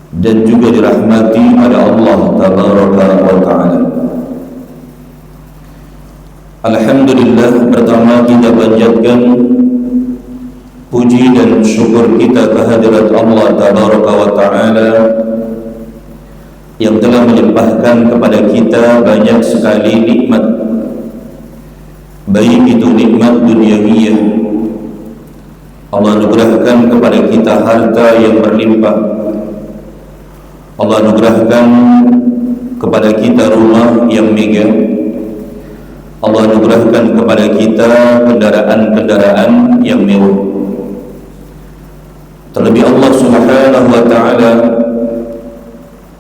dan juga dirahmati oleh Allah Tabaraka wa Ta'ala. Alhamdulillah, pertama kita panjatkan puji dan syukur kita kehadirat Allah Tabaraka wa Ta'ala yang telah melimpahkan kepada kita banyak sekali nikmat, baik itu nikmat duniawiyah. Allah anugerahkan kepada kita harta yang berlimpah. Allah anugerahkan kepada kita rumah yang megah. Allah anugerahkan kepada kita kendaraan-kendaraan yang mewah. Terlebih Allah Subhanahu wa Ta'ala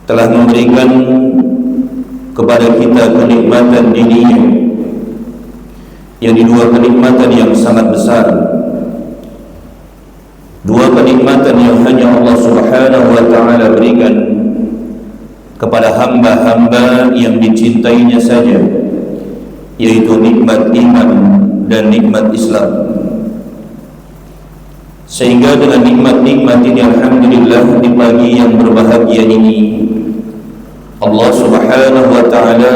telah memberikan kepada kita kenikmatan dunia, yang dua kenikmatan yang sangat besar, dua kenikmatan yang hanya Allah Subhanahu wa Ta'ala berikan kepada hamba-hamba yang dicintainya saja, yaitu nikmat iman dan nikmat Islam. Sehingga dengan nikmat-nikmat ini, alhamdulillah, di pagi yang berbahagia ini Allah Subhanahu wa Ta'ala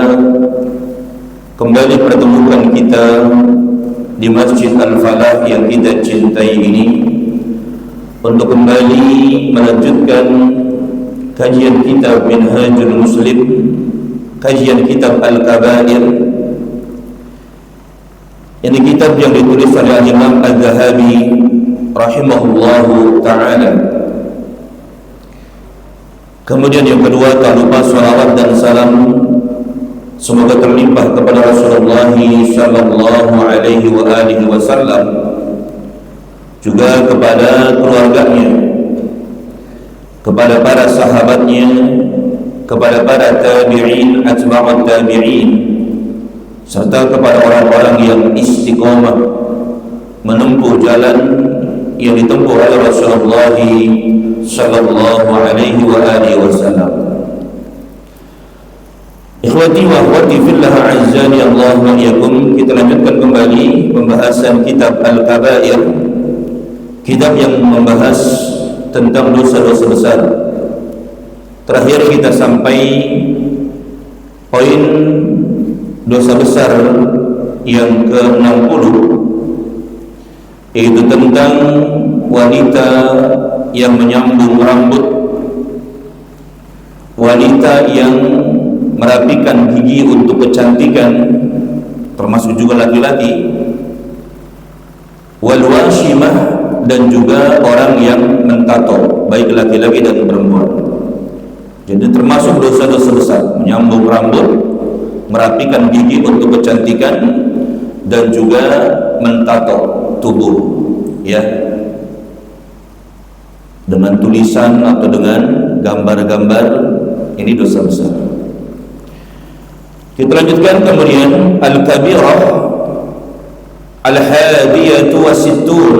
kembali pertemukan kita di Masjid Al-Falah yang kita cintai ini untuk kembali melanjutkan kajian kitab Minhajul Muslim, kajian kitab Al-Kabair. Ini kitab yang ditulis oleh Imam Al-Zahabi rahimahullahu ta'ala. Kemudian yang kedua, tak lupa salawat dan salam semoga terlimpah kepada Rasulullah sallallahu alaihi wa alihi wasallam, juga kepada keluarganya, kepada para sahabatnya, kepada para tabi'in, atba'ut tabi'in, serta kepada orang-orang yang istiqomah menempuh jalan yang ditempuh oleh Rasulullah sallallahu alaihi wa alihi wasallam. Ikhwati wa akhwati fillah, azzani Allah wa iyyakum. Kita lanjutkan kembali pembahasan kitab Al-Kabair, kitab yang membahas tentang dosa-dosa besar. Terakhir kita sampai poin dosa besar yang ke-60, yaitu tentang wanita yang menyambung rambut, wanita yang merapikan gigi untuk kecantikan, termasuk juga laki-laki, wal washimah, dan juga orang yang mentato, baik laki-laki dan perempuan. Jadi termasuk dosa-dosa besar, menyambung rambut, merapikan gigi untuk kecantikan, dan juga mentato tubuh, ya, dengan tulisan atau dengan gambar-gambar. Ini dosa besar. Kita lanjutkan kemudian Al-Kabirah Al-Hadiyatu wa Sittun,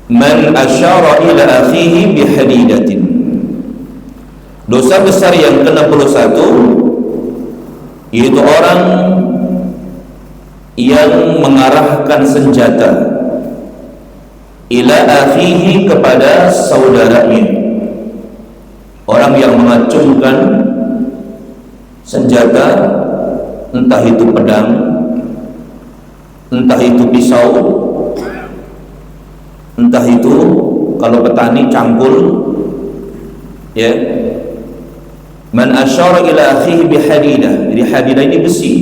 man asyara ila akhihi bihadidatin. Dosa besar yang ke-61, yaitu orang yang mengarahkan senjata ila akhihi, kepada saudaranya. Orang yang mengacungkan senjata, entah itu pedang, entah itu pisau, entah itu kalau petani cangkul, ya. Man asyara ila akhihi bihadidah. Jadi hadidah ini besi,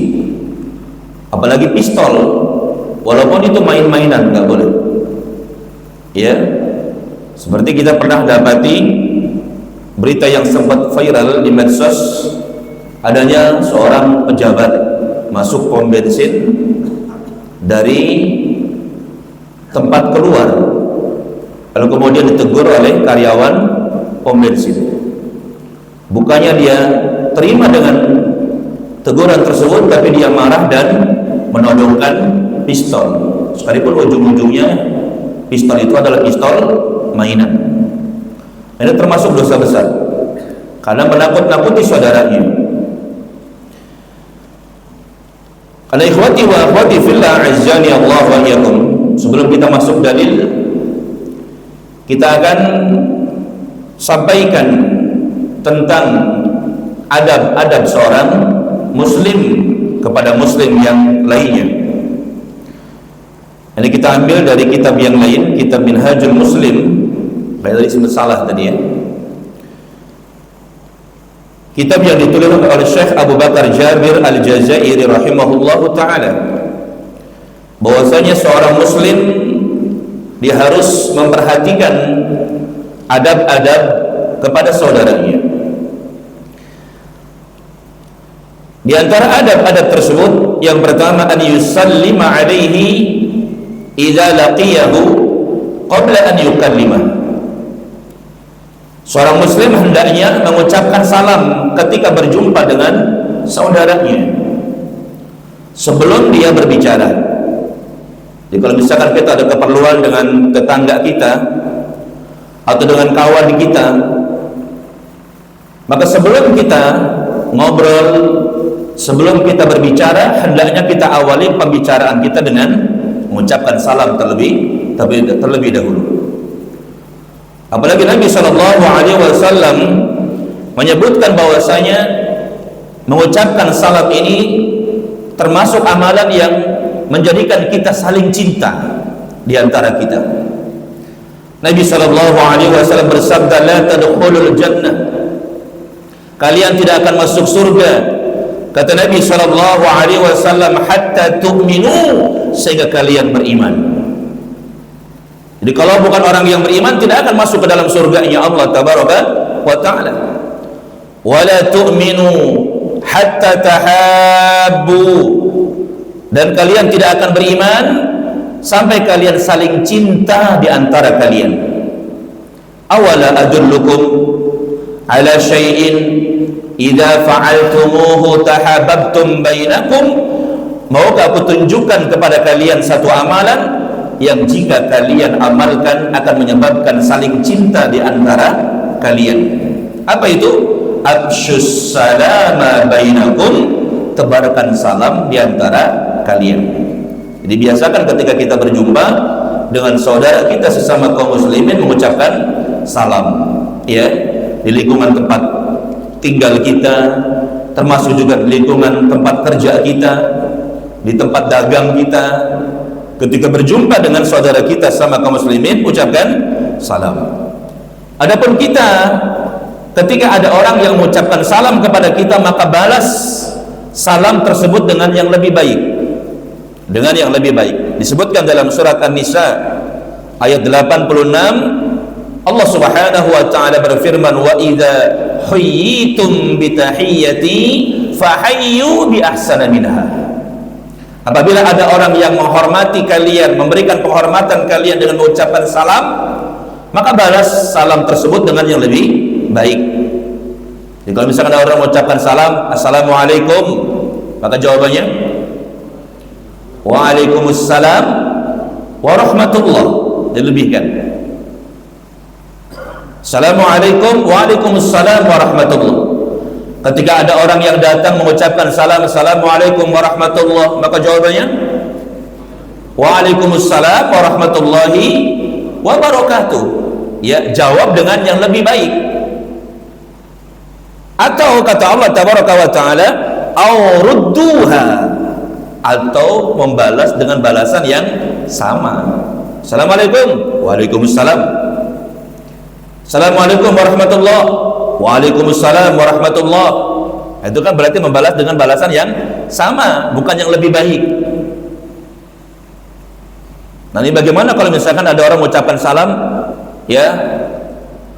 apalagi pistol, walaupun itu main-mainan enggak boleh, ya. Seperti kita pernah dapati berita yang sempat viral di medsos, adanya seorang pejabat masuk pom bensin dari tempat keluar, lalu kemudian ditegur oleh karyawan pom bensin. Bukannya dia terima dengan teguran tersebut, tapi dia marah dan menodongkan pistol, sekalipun ujung-ujungnya pistol itu adalah pistol mainan. Ini termasuk dosa besar karena menakut-nakuti saudaranya. Karena ikhwati wa akhwati fillah, azzani Allah wa iyyakum, sebelum kita masuk dalil, kita akan sampaikan tentang adab-adab seorang muslim kepada muslim yang lainnya. Ini kita ambil dari kitab yang lain, kitab Minhajul Muslim. Dari sebut salah tadi ya. Kitab yang ditulis oleh Syekh Abu Bakar Jabir Al-Jazairi rahimahullahu ta'ala, bahwasanya seorang muslim dia harus memperhatikan adab-adab kepada saudaranya. Di antara adab-adab tersebut, yang pertama, an yusallima alaihi idza laqiyahu qabla an yukallimah. Seorang muslim hendaknya mengucapkan salam ketika berjumpa dengan saudaranya sebelum dia berbicara. Jadi kalau misalkan kita ada keperluan dengan tetangga kita atau dengan kawan kita, maka sebelum kita ngobrol, sebelum kita berbicara, hendaknya kita awali pembicaraan kita dengan mengucapkan salam terlebih dahulu. Apalagi Nabi SAW menyebutkan bahwasanya mengucapkan salam ini termasuk amalan yang menjadikan kita saling cinta di antara kita. Nabi SAW bersabda, la tadkhulul jannah, kalian tidak akan masuk surga, kata Nabi SAW, hatta tu'minu, sehingga kalian beriman. Jadi kalau bukan orang yang beriman, tidak akan masuk ke dalam surganya Allah tabaraka wa ta'ala. Wala tu'minu hatta tahabbu, dan kalian tidak akan beriman sampai kalian saling cinta di antara kalian. Awala adullukum ala syai'in idza fa'altumuhu tahabbtum bainakum, maukah aku tunjukkan kepada kalian satu amalan yang jika kalian amalkan akan menyebabkan saling cinta di antara kalian? Apa itu? Afsyus salama bainakum, tebarkan salam di antara kalian. Jadi biasakan ketika kita berjumpa dengan saudara kita sesama kaum muslimin mengucapkan salam, ya, di lingkungan tempat tinggal kita, termasuk juga di lingkungan tempat kerja kita, di tempat dagang kita. Ketika berjumpa dengan saudara kita sama kaum muslimin, ucapkan salam. Adapun kita, ketika ada orang yang mengucapkan salam kepada kita, maka balas salam tersebut dengan yang lebih baik. Dengan yang lebih baik. Disebutkan dalam surat An-Nisa ayat 86, Allah Subhanahu wa taala berfirman, wa idza huyyitum bi tahiyyati fahayyu bi ahsana minha. Apabila ada orang yang menghormati kalian, memberikan penghormatan kalian dengan mengucapkan salam, maka balas salam tersebut dengan yang lebih baik. Jadi kalau misalkan ada orang mengucapkan salam, assalamualaikum, maka jawabannya waalaikumsalam warahmatullah, dilebihkan. Assalamualaikum, waalaikumsalam warahmatullah. Ketika ada orang yang datang mengucapkan salam, assalamualaikum warahmatullah, maka jawabannya waalaikumsalam warahmatullahi wabarakatuh. Ya, jawab dengan yang lebih baik. Atau kata Allah tabaraka wa taala, au rudduha, atau membalas dengan balasan yang sama. Assalamualaikum, waalaikumsalam. Assalamualaikum warahmatullah, waalaikumsalam warahmatullah. Itu kan berarti membalas dengan balasan yang sama, bukan yang lebih baik. Nah, ini bagaimana kalau misalkan ada orang mengucapkan salam, ya,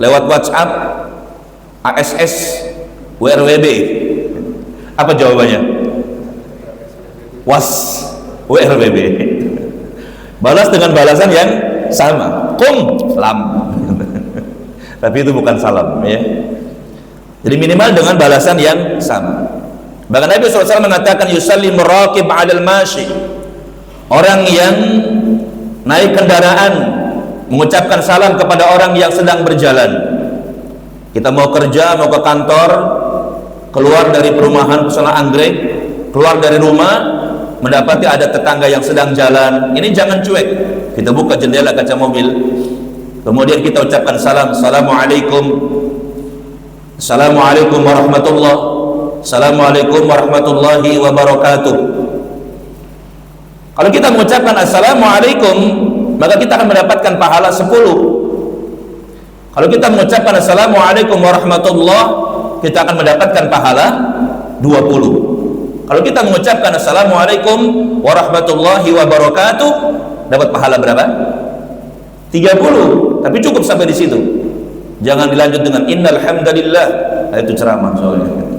lewat WhatsApp, ASS, WRWB, apa jawabannya? Was, WRWB. Balas dengan balasan yang sama, kum, lam. Tapi itu bukan salam, ya. Jadi minimal dengan balasan yang sama. Bahkan Nabi SAW mengatakan, yusallimu raqib 'alal mashi, orang yang naik kendaraan mengucapkan salam kepada orang yang sedang berjalan. Kita mau kerja, mau ke kantor, keluar dari perumahan misalnya anggrek, keluar dari rumah, mendapati ada tetangga yang sedang jalan, ini jangan cuek. Kita buka jendela kaca mobil, kemudian kita ucapkan salam, assalamualaikum, assalamualaikum warahmatullahi, assalamualaikum warahmatullahi wabarakatuh. Kalau kita mengucapkan assalamualaikum, maka kita akan mendapatkan pahala 10. Kalau kita mengucapkan assalamualaikum warahmatullahi, kita akan mendapatkan pahala 20. Kalau kita mengucapkan assalamualaikum warahmatullahi wabarakatuh, dapat pahala berapa? 30. Tapi cukup sampai di situ. Jangan dilanjut dengan innal hamdalillah. Nah, itu ceramah soalnya.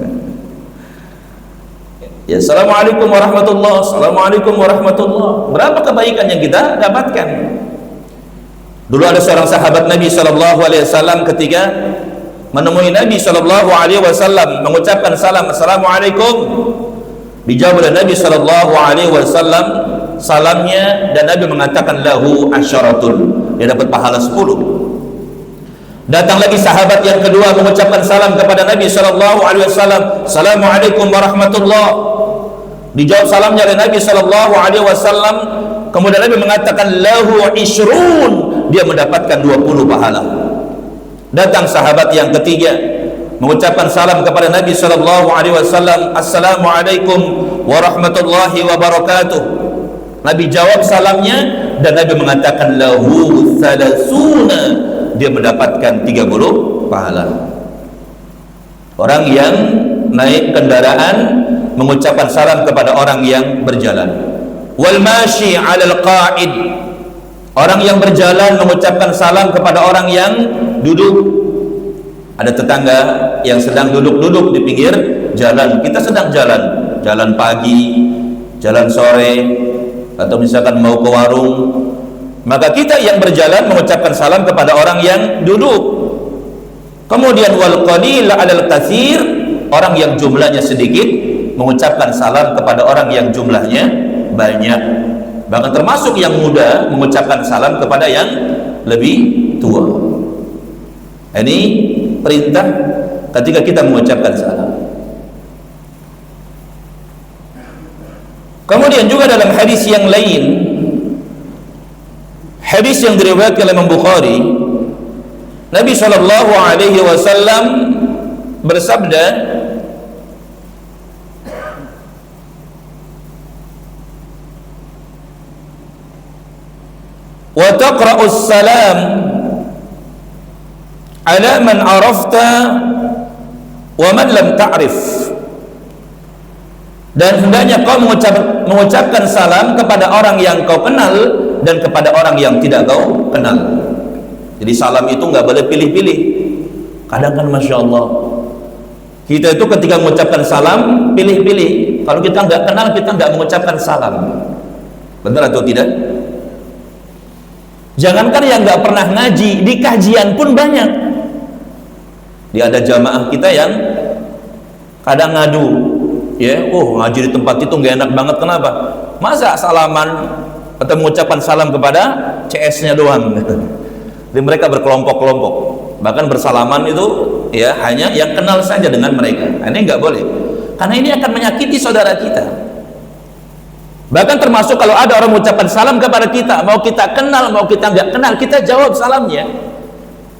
Ya, assalamualaikum warahmatullahi, assalamualaikum warahmatullahi. Berapa kebaikan yang kita dapatkan? Dulu ada seorang sahabat Nabi SAW ketika menemui Nabi SAW mengucapkan salam, assalamualaikum. Dijawab oleh Nabi SAW salamnya, dan Nabi mengatakan lahu asyaratun, dia dapat pahala 10. Datang lagi sahabat yang kedua mengucapkan salam kepada Nabi SAW, assalamualaikum warahmatullahi. Dijawab salamnya oleh Nabi SAW, kemudian Nabi mengatakan lahu isyrun, dia mendapatkan 20 pahala. Datang sahabat yang ketiga mengucapkan salam kepada Nabi SAW, assalamualaikum warahmatullahi wabarakatuh. Nabi jawab salamnya, dan Nabi mengatakan lahu salasuna, dia mendapatkan 30 pahala. Orang yang naik kendaraan mengucapkan salam kepada orang yang berjalan. Wal mashi 'alal qa'id, orang yang berjalan mengucapkan salam kepada orang yang duduk. Ada tetangga yang sedang duduk-duduk di pinggir jalan, kita sedang jalan pagi, jalan sore, atau misalkan mau ke warung, maka kita yang berjalan mengucapkan salam kepada orang yang duduk. Kemudian wal qalil 'alal katsir, orang yang jumlahnya sedikit mengucapkan salam kepada orang yang jumlahnya banyak. Bahkan termasuk yang muda mengucapkan salam kepada yang lebih tua. Ini perintah ketika kita mengucapkan salam. Kemudian juga dalam hadis yang lain, hadis yang diriwayatkan oleh Imam Bukhari, Nabi SAW bersabda, wa taqra'us salam ala man arafta wa man lam ta'rif, dan hendaknya kau mengucapkan salam kepada orang yang kau kenal dan kepada orang yang tidak kau kenal. Jadi salam itu nggak boleh pilih-pilih. Kadang kan Masya Allah, kita itu ketika mengucapkan salam pilih-pilih. Kalau kita nggak kenal, kita nggak mengucapkan salam. Benar atau tidak? Jangankan yang nggak pernah ngaji, di kajian pun banyak. Dia ada jamaah kita yang kadang ngadu, ya, ngaji di tempat itu nggak enak banget. Kenapa? Masa salaman atau mengucapkan salam kepada CS-nya doang? Jadi mereka berkelompok-kelompok, bahkan bersalaman itu ya hanya yang kenal saja dengan mereka. Ini nggak boleh, karena ini akan menyakiti saudara kita. Bahkan termasuk kalau ada orang mengucapkan salam kepada kita, mau kita kenal mau kita nggak kenal, kita jawab salamnya.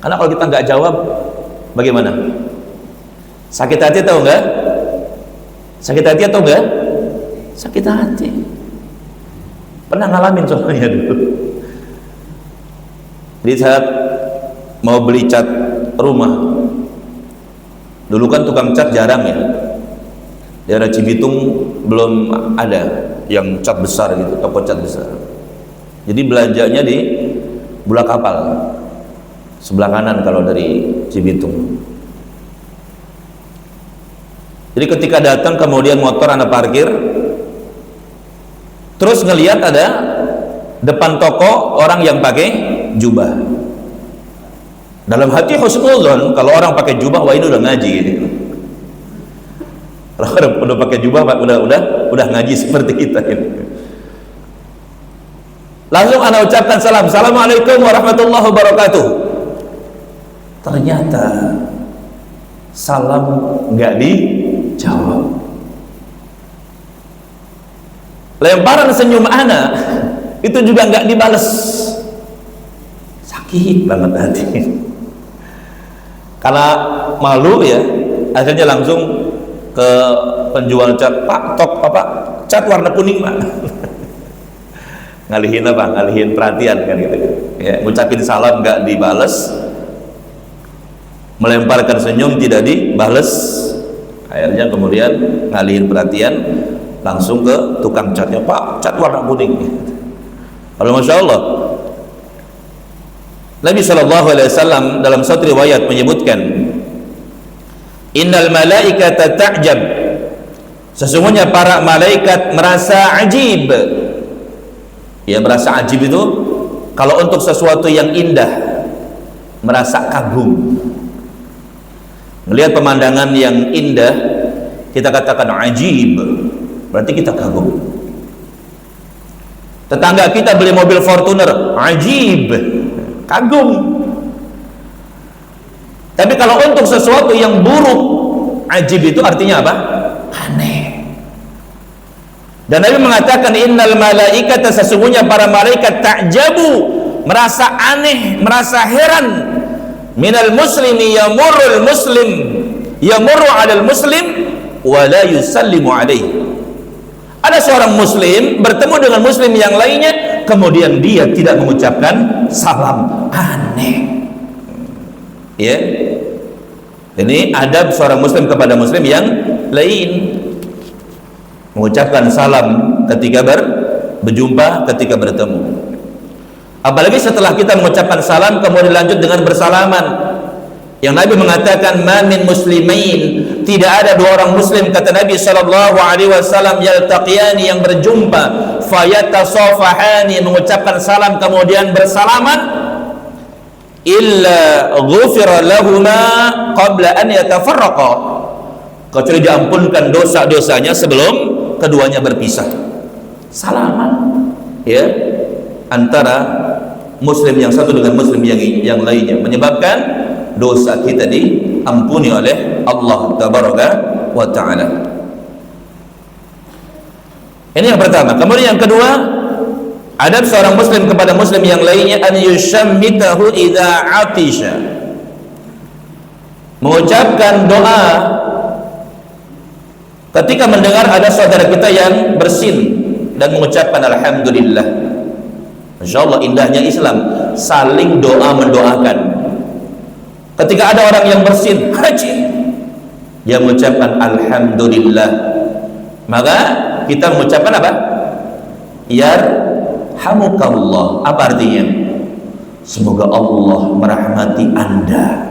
Karena kalau kita nggak jawab, bagaimana? Sakit hati atau enggak? Sakit hati atau enggak? Sakit hati. Pernah ngalamin soalnya dulu. Di saat mau beli cat rumah, dulu kan tukang cat jarang ya. Daerah Cibitung belum ada yang cat besar gitu, toko cat besar. Jadi belanjanya di Bulak Kapal, sebelah kanan kalau dari Cibitung. Jadi ketika datang kemudian motor anak parkir, terus ngelihat ada depan toko orang yang pakai jubah. Dalam hati husnudzon, kalau orang pakai jubah, wah ini udah ngaji gitu. Kalau udah pakai jubah, udah ngaji seperti kita gitu. Langsung ana ucapkan salam, assalamualaikum warahmatullahi wabarakatuh. Ternyata salam nggak dijawab. Lemparan senyum ana itu juga nggak dibales. sakit banget hati. Karena malu ya, akhirnya langsung ke penjual cat, Pak, cat warna kuning Pak. Ngalihin apa? Ngalihin perhatian kan gitu. Ya, ngucapin salam nggak dibales, melemparkan senyum tidak dibales, akhirnya kemudian ngalihin perhatian langsung ke tukang catnya, Pak, cat warna kuning. Kalau Masya Allah, Nabi SAW dalam satu riwayat menyebutkan, innal malaikata ta'jab, sesungguhnya para malaikat merasa ajib. Ya, merasa ajib itu kalau untuk sesuatu yang indah, merasa kagum. Melihat pemandangan yang indah, kita katakan ajib, berarti kita kagum. Tetangga kita beli mobil Fortuner, ajib, kagum. Tapi kalau untuk sesuatu yang buruk, ajib itu artinya apa? Aneh. Dan Nabi mengatakan, innal malaikata, sesungguhnya para malaikat ta'jabu, merasa aneh, merasa heran, minal muslimi yamurrul muslim, yamurru alal muslim wa la yusallimu alaihi. Ada seorang muslim bertemu dengan muslim yang lainnya, kemudian dia tidak mengucapkan salam. Aneh. Ya, ini adab seorang muslim kepada muslim yang lain, mengucapkan salam ketika berjumpa, ketika bertemu. Apalagi setelah kita mengucapkan salam kemudian lanjut dengan bersalaman. Yang Nabi mengatakan, ma min muslimain, tidak ada dua orang muslim, kata Nabi SAW, yaltaqiyani, yang berjumpa, fayatasafahani, mengucapkan salam kemudian bersalaman, illa ghufira lahuma qabla an yatafarraqa, kecuali diampunkan dosa-dosanya sebelum keduanya berpisah. Salaman ya antara muslim yang satu dengan muslim yang lainnya, menyebabkan dosa kita diampuni oleh Allah tabaraka wa ta'ala. Ini yang pertama. Kemudian yang kedua, adab seorang muslim kepada muslim yang lainnya, an yushammitahu idza atisha, mengucapkan doa ketika mendengar ada saudara kita yang bersin dan mengucapkan alhamdulillah. Masya Allah, indahnya Islam, saling doa mendoakan. Ketika ada orang yang bersin, haji, dia mengucapkan alhamdulillah, maka kita mengucapkan apa? Yarhamukallah. Apa artinya? Semoga Allah merahmati Anda.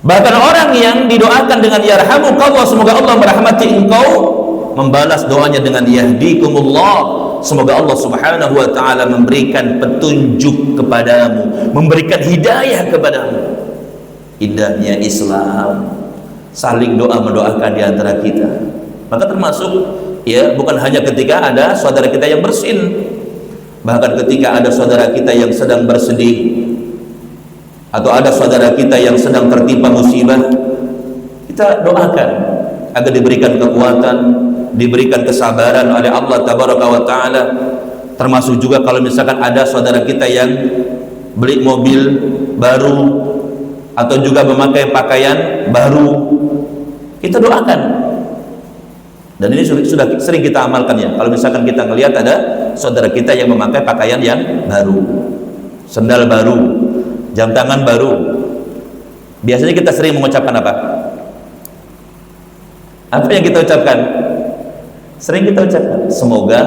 Bahkan orang yang didoakan dengan yarhamukallah, semoga Allah merahmati engkau, membalas doanya dengan yahdikumullah, semoga Allah subhanahu wa ta'ala memberikan petunjuk kepadamu, memberikan hidayah kepadamu. Indahnya Islam, saling doa mendoakan di antara kita. Maka termasuk ya, bukan hanya ketika ada saudara kita yang bersin, bahkan ketika ada saudara kita yang sedang bersedih, atau ada saudara kita yang sedang tertimpa musibah, kita doakan agar diberikan kekuatan, diberikan kesabaran oleh Allah tabaraka wa ta'ala. Termasuk juga kalau misalkan ada saudara kita yang beli mobil baru atau juga memakai pakaian baru, kita doakan. Dan ini sudah sering kita amalkan ya. Kalau misalkan kita melihat ada saudara kita yang memakai pakaian yang baru, sendal baru, jam tangan baru, biasanya kita sering mengucapkan apa? Apa yang kita ucapkan? Sering kita ucapkan, semoga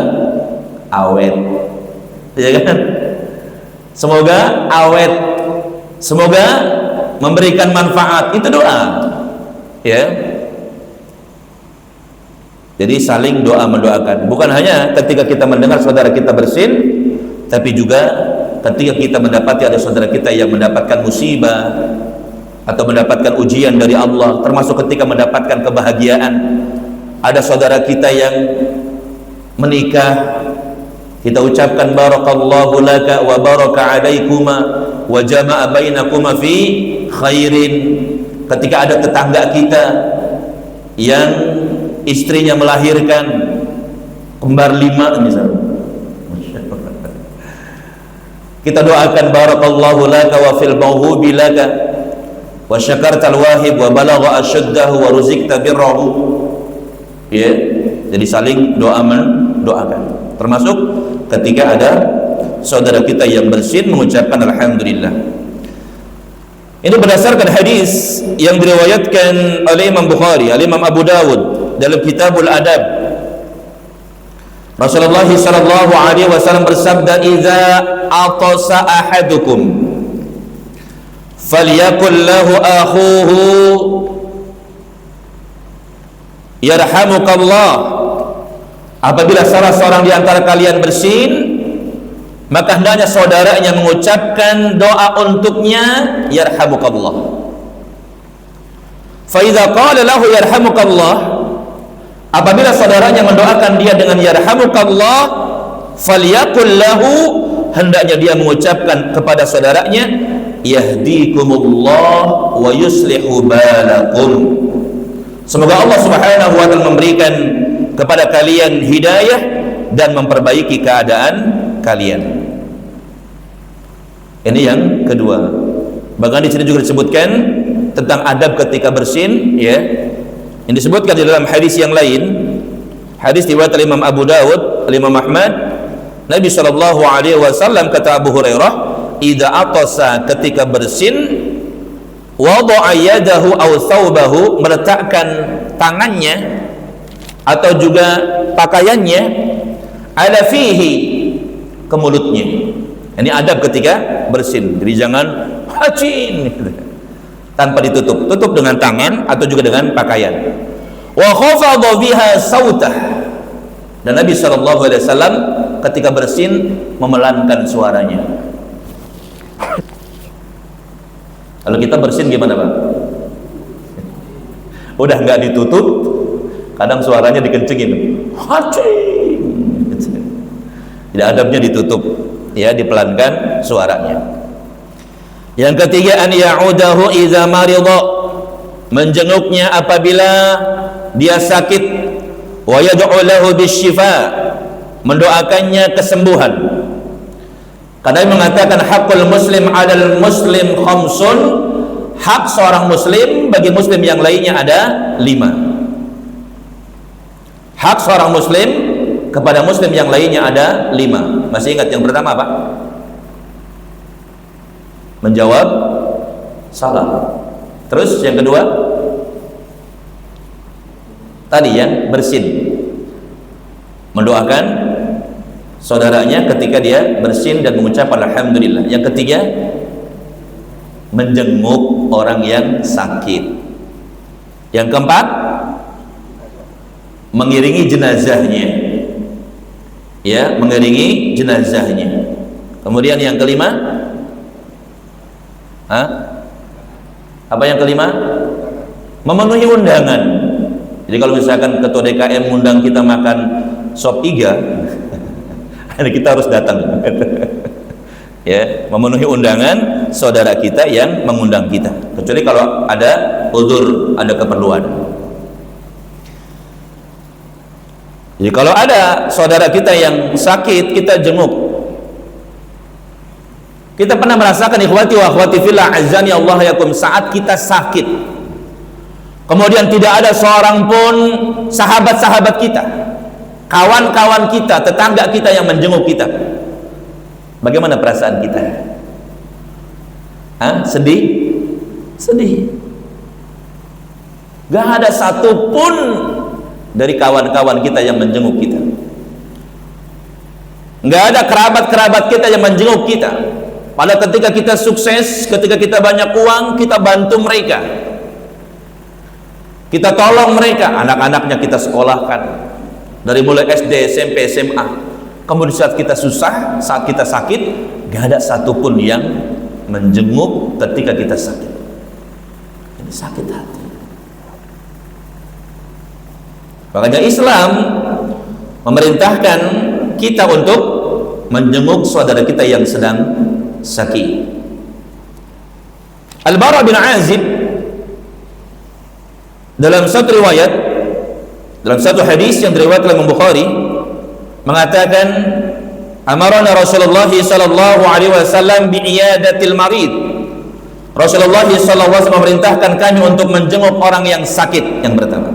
awet, ya kan? Semoga awet, semoga memberikan manfaat, itu doa, ya. Jadi saling doa mendoakan, bukan hanya ketika kita mendengar saudara kita bersin, tapi juga ketika kita mendapati ada saudara kita yang mendapatkan musibah atau mendapatkan ujian dari Allah, termasuk ketika mendapatkan kebahagiaan. Ada saudara kita yang menikah, kita ucapkan barakallahu laka wa baraka alaikuma wa jama'a bainakuma fi khairin. Ketika ada tetangga kita yang istrinya melahirkan kembar 5 misalnya, Kita doakan barakallahu laka wa fil mawhubi laka wa syakartal wahib wa balagha asyuddahu wa ruzikta birrahu. Ya, jadi saling doa mendoakan. Termasuk ketika ada saudara kita yang bersin mengucapkan alhamdulillah. Ini berdasarkan hadis yang diriwayatkan oleh Imam Bukhari, oleh Imam Abu Dawud dalam Kitabul Adab. Rasulullah sallallahu alaihi wasallam bersabda, "Idza atasa ahadukum falyakul lahu akhuhu yarhamukallah." Apabila salah seorang di antara kalian bersin, maka hendaknya saudaranya mengucapkan doa untuknya, yarhamukallah. Fa idza qala lahu yarhamukallah, apabila saudaranya mendoakan dia dengan yarhamukallah, falyakul lahu, hendaknya dia mengucapkan kepada saudaranya, yahdikumullah wa yuslihu balakum. Semoga Allah Subhanahu wa taala memberikan kepada kalian hidayah dan memperbaiki keadaan kalian. Ini yang kedua. Bahkan di sini juga disebutkan tentang adab ketika bersin, ya. Yang disebutkan di dalam hadis yang lain, hadis riwayat Imam Abu Dawud, Imam Ahmad, Nabi sallallahu alaihi wasallam kata Abu Hurairah, "Idza atasa," ketika bersin, wada'a yadahu aw thawbahu, meletakkan tangannya atau juga pakaiannya, ala fihi, ke mulutnya. Ini adab ketika bersin. Jadi jangan hacin tanpa ditutup, tutup dengan tangan atau juga dengan pakaian. Wa khafadha biha sautah, dan Nabi sallallahu alaihi wasallam ketika bersin memelankan suaranya. Kalau kita bersin gimana, Pak? Udah nggak ditutup, kadang suaranya dikencengin, hacin. Jadi adabnya ditutup, ya, dipelankan suaranya. Yang ketiga, an ya'udahu idza marida, menjenguknya apabila dia sakit, wa yad'u lahu bisyifa, mendoakannya kesembuhan. Karena dia mengatakan haqqul muslim 'alal muslim khamsun, hak seorang muslim bagi muslim yang lainnya ada 5. Hak seorang muslim kepada muslim yang lainnya ada 5. Masih ingat yang pertama apa? Menjawab salam. Terus yang kedua tadi ya, bersin, mendoakan saudaranya ketika dia bersin dan mengucapkan alhamdulillah. Yang ketiga, menjenguk orang yang sakit. Yang keempat, mengiringi jenazahnya, ya, mengiringi jenazahnya. Kemudian yang kelima, apa yang kelima? Memenuhi undangan. Jadi kalau misalkan ketua DKM undang kita makan sop iga, kita harus datang. Ya, memenuhi undangan saudara kita yang mengundang kita. Kecuali kalau ada uzur, ada keperluan. Jadi kalau ada saudara kita yang sakit, kita jenguk. Kita pernah merasakan, ikhwati wa akhwati fillah, azani Allah yakum, saat kita sakit, kemudian tidak ada seorang pun sahabat-sahabat kita, kawan-kawan kita, tetangga kita yang menjenguk kita. Bagaimana perasaan kita? Sedih? Sedih. Gak ada satupun dari kawan-kawan kita yang menjenguk kita. Gak ada kerabat-kerabat kita yang menjenguk kita. Pada ketika kita sukses, ketika kita banyak uang, kita bantu mereka, kita tolong mereka, anak-anaknya kita sekolahkan dari mulai SD, SMP, SMA. Kemudian saat kita susah, saat kita sakit, gak ada satupun yang menjenguk ketika kita sakit. Ini sakit hati. Makanya Islam memerintahkan kita untuk menjenguk saudara kita yang sedang sakit. Al-Bara bin Azib dalam satu riwayat, dalam satu hadis yang diriwayatkan oleh Imam Bukhari, mengatakan Amarana Rasulullah sallallahu alaihi wasallam bi iyadatil marid. Rasulullah sallallahu alaihi wasallam memerintahkan kami untuk menjenguk orang yang sakit, yang pertama.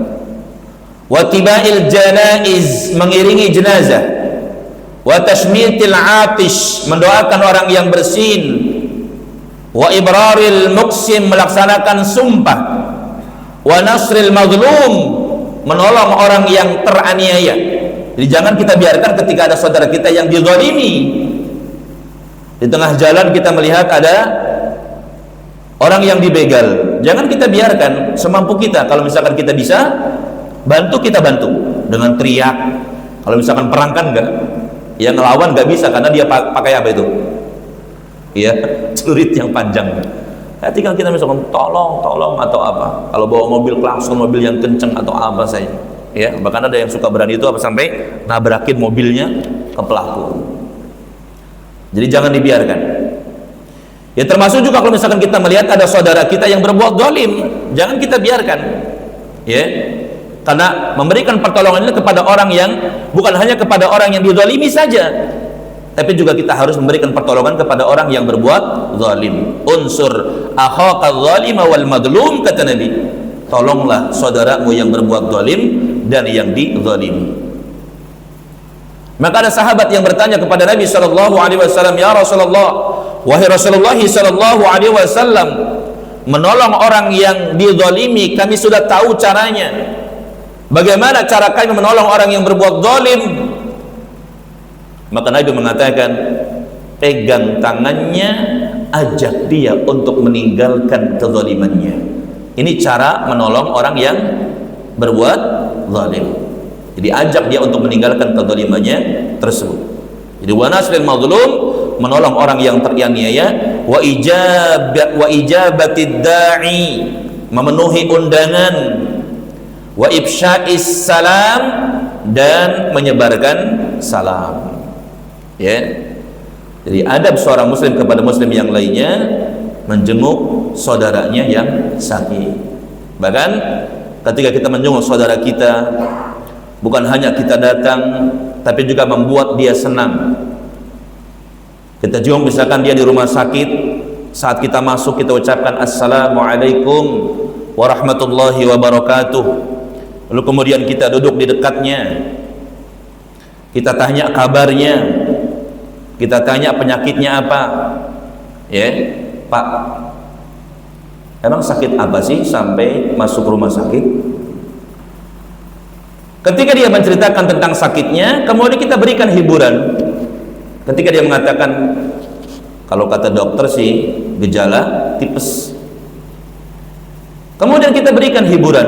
Wa tibail janaiz, mengiringi jenazah. Wa tashmitil atish, mendoakan orang yang bersin. Wa ibraril muqsim, melaksanakan sumpah. Wa nasril mazlum, menolong orang yang teraniaya. Jadi jangan kita biarkan ketika ada saudara kita yang dizalimi, di tengah jalan kita melihat ada orang yang dibegal, jangan kita biarkan, semampu kita. Kalau misalkan kita bisa bantu, kita bantu dengan teriak. Kalau misalkan perang kan enggak, ya ngelawan enggak bisa, karena dia pakai apa itu? Ya, celurit yang panjang. Ketika kita misalkan tolong atau apa, kalau bawa mobil klakson, mobil yang kenceng atau apa saja, ya, bahkan ada yang suka berani itu apa sampai nabrakin mobilnya ke pelaku. Jadi jangan dibiarkan. Ya, termasuk juga kalau misalkan kita melihat ada saudara kita yang berbuat zalim, jangan kita biarkan. Ya, karena memberikan pertolongan ini kepada orang yang bukan hanya kepada orang yang dizalimi saja, tapi juga kita harus memberikan pertolongan kepada orang yang berbuat zalim. Unsur akhaka zalima wal madlum, kata Nabi. Tolonglah saudaramu yang berbuat zalim dan yang dizalimi. Maka ada sahabat yang bertanya kepada Nabi sallallahu alaihi wasallam, "Ya Rasulullah, wahai Rasulullah sallallahu alaihi wasallam, menolong orang yang dizalimi kami sudah tahu caranya. Bagaimana cara kami menolong orang yang berbuat zalim?" Maka Nabi mengatakan, pegang tangannya, ajak dia untuk meninggalkan kezalimannya. Ini cara menolong orang yang berbuat zalim. Jadi ajak dia untuk meninggalkan kezalimannya tersebut. Jadi wa nasril mazlum, menolong orang yang teraniaya, wa ijabatid da'i, memenuhi undangan, wa ifsya'is salam, dan menyebarkan salam. Ya, jadi adab seorang muslim kepada muslim yang lainnya menjenguk saudaranya yang sakit. Bahkan ketika kita menjenguk saudara kita, bukan hanya kita datang, tapi juga membuat dia senang. Kita jenguk misalkan dia di rumah sakit, saat kita masuk kita ucapkan assalamualaikum warahmatullahi wabarakatuh. Lalu kemudian kita duduk di dekatnya, kita tanya kabarnya, kita tanya penyakitnya apa. Ya, Pak, emang sakit apa sih sampai masuk rumah sakit? Ketika dia menceritakan tentang sakitnya, kemudian kita berikan hiburan. Ketika dia mengatakan, kalau kata dokter sih gejala tipes, kemudian kita berikan hiburan.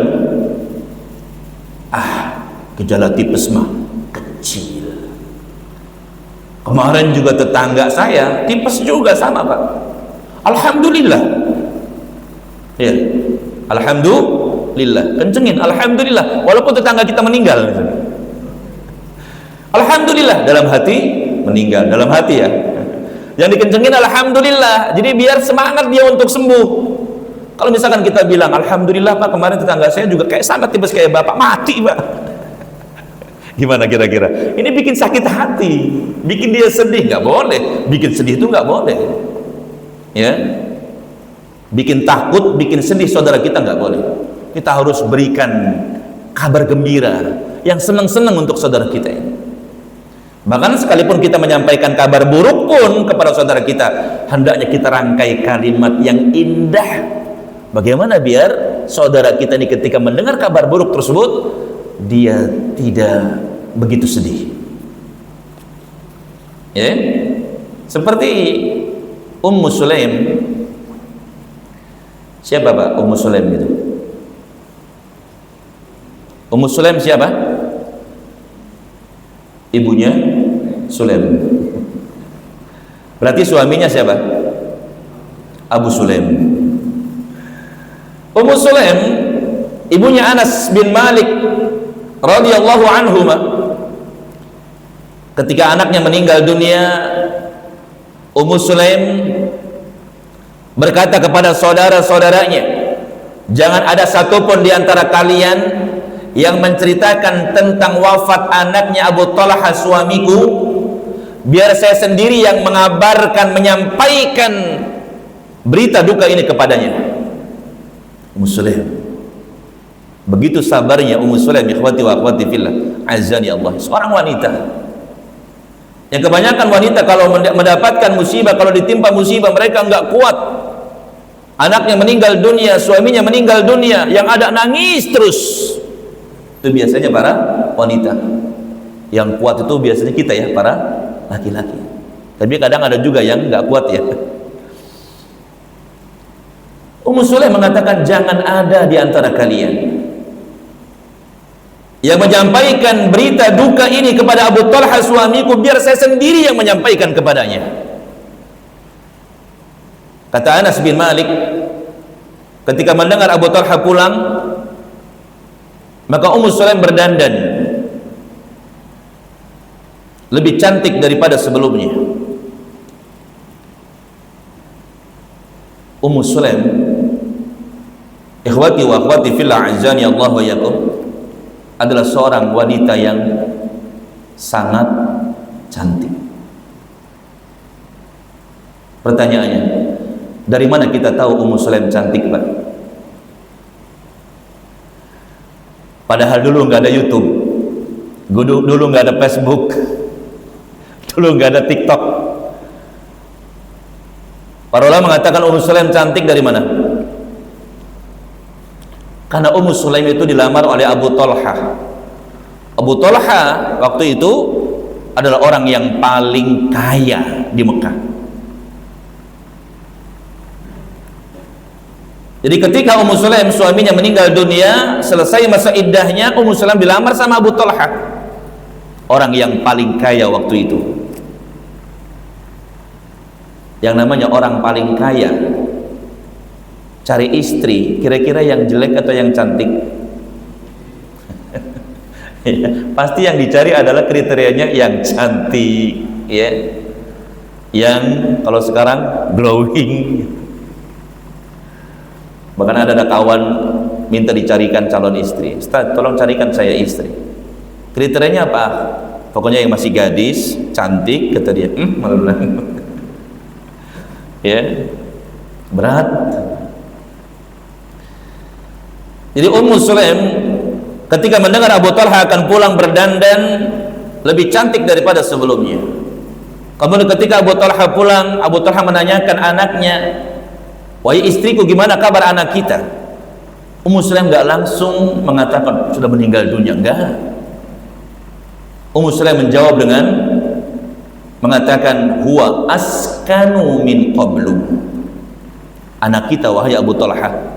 Gejala tipes mah kecil. Kemarin juga tetangga saya tipes juga sama, Pak. Alhamdulillah. Ya, alhamdulillah. Kencengin alhamdulillah, walaupun tetangga kita meninggal. Alhamdulillah, dalam hati meninggal, dalam hati ya. Yang dikencengin alhamdulillah. Jadi biar semangat dia untuk sembuh. Kalau misalkan kita bilang alhamdulillah Pak, kemarin tetangga saya juga kayak sama tipes kayak Bapak, mati Pak. Gimana kira-kira? Ini bikin sakit hati, bikin dia sedih, nggak boleh. Bikin sedih itu nggak boleh. Ya, bikin takut, bikin sedih saudara kita nggak boleh. Kita harus berikan kabar gembira, yang senang-senang untuk saudara kita ini. Bahkan sekalipun kita menyampaikan kabar buruk pun kepada saudara kita, hendaknya kita rangkai kalimat yang indah. Bagaimana biar saudara kita ini ketika mendengar kabar buruk tersebut, dia tidak begitu sedih. Ya, seperti Ummu Sulaim. Siapa Pak Ummu Sulaim itu? Ummu Sulaim siapa? Ibunya Sulaim. Berarti suaminya siapa? Abu Sulaim. Ummu Sulaim ibunya Anas bin Malik radhiyallahu anhuma. Ketika anaknya meninggal dunia, Ummu Sulaim berkata kepada saudara-saudaranya, jangan ada satupun di antara kalian yang menceritakan tentang wafat anaknya Abu Talha suamiku biar saya sendiri yang mengabarkan, menyampaikan berita duka ini kepadanya. Ummu Sulaim, begitu sabarnya Ummu Sulaim, ikhwati wa akhwati fillah, azani Allah, seorang wanita yang kebanyakan wanita kalau mendapatkan musibah, kalau ditimpa musibah, mereka enggak kuat. Anaknya meninggal dunia, suaminya meninggal dunia, yang ada nangis terus. Itu biasanya para wanita. Yang kuat itu biasanya kita ya, para laki-laki. Tapi kadang ada juga yang enggak kuat ya. Ummu Sulaim mengatakan, jangan ada di antara kalian yang menyampaikan berita duka ini kepada Abu Talha suamiku, biar saya sendiri yang menyampaikan kepadanya. Kata Anas bin Malik, ketika mendengar Abu Talha pulang, maka Ummu Sulaim berdandan lebih cantik daripada sebelumnya. Ummu Sulaim, ikhwati wa akhwati fillah, azani Allah wa yakum, adalah seorang wanita yang sangat cantik. Pertanyaannya, dari mana kita tahu Ummu Sulaim cantik, Pak? Padahal dulu nggak ada YouTube, dulu nggak ada Facebook, dulu nggak ada TikTok. Para ulama mengatakan Ummu Sulaim cantik dari mana? Karena Ummu Sulaim itu dilamar oleh Abu Talha. Abu Talha waktu itu adalah orang yang paling kaya di Mekah. Jadi ketika Ummu Sulaim suaminya meninggal dunia, selesai masa iddahnya, Ummu Sulaim dilamar sama Abu Talha, orang yang paling kaya waktu itu. Yang namanya orang paling kaya, cari istri kira-kira yang jelek atau yang cantik? Ya, pasti yang dicari adalah kriterianya yang cantik, ya, yang kalau sekarang glowing. Bahkan ada kawan minta dicarikan calon istri, Ustaz tolong carikan saya istri, kriterianya apa? Pokoknya yang masih gadis, cantik, kata dia. Ya, berat. Jadi Ummu Sulaim ketika mendengar Abu Talha akan pulang berdandan lebih cantik daripada sebelumnya. Kemudian ketika Abu Talha pulang, Abu Talha menanyakan anaknya, wahai istriku, gimana kabar anak kita? Ummu Sulaim enggak langsung mengatakan sudah meninggal dunia, enggak. Ummu Sulaim menjawab dengan mengatakan, huwa askanu min qablu. Anak kita wahai Abu Talha,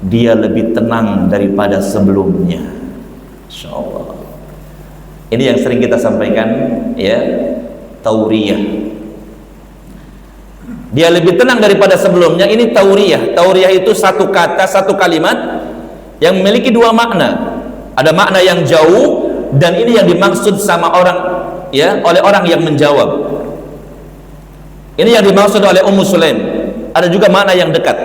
dia lebih tenang daripada sebelumnya. Insyaallah. Ini yang sering kita sampaikan, ya, tauriyah. Dia lebih tenang daripada sebelumnya. Ini tauriyah. Tauriyah itu satu kata, satu kalimat yang memiliki dua makna. Ada makna yang jauh, dan ini yang dimaksud sama orang, ya, oleh orang yang menjawab. Ini yang dimaksud oleh Ummu Sulaim. Ada juga makna yang dekat.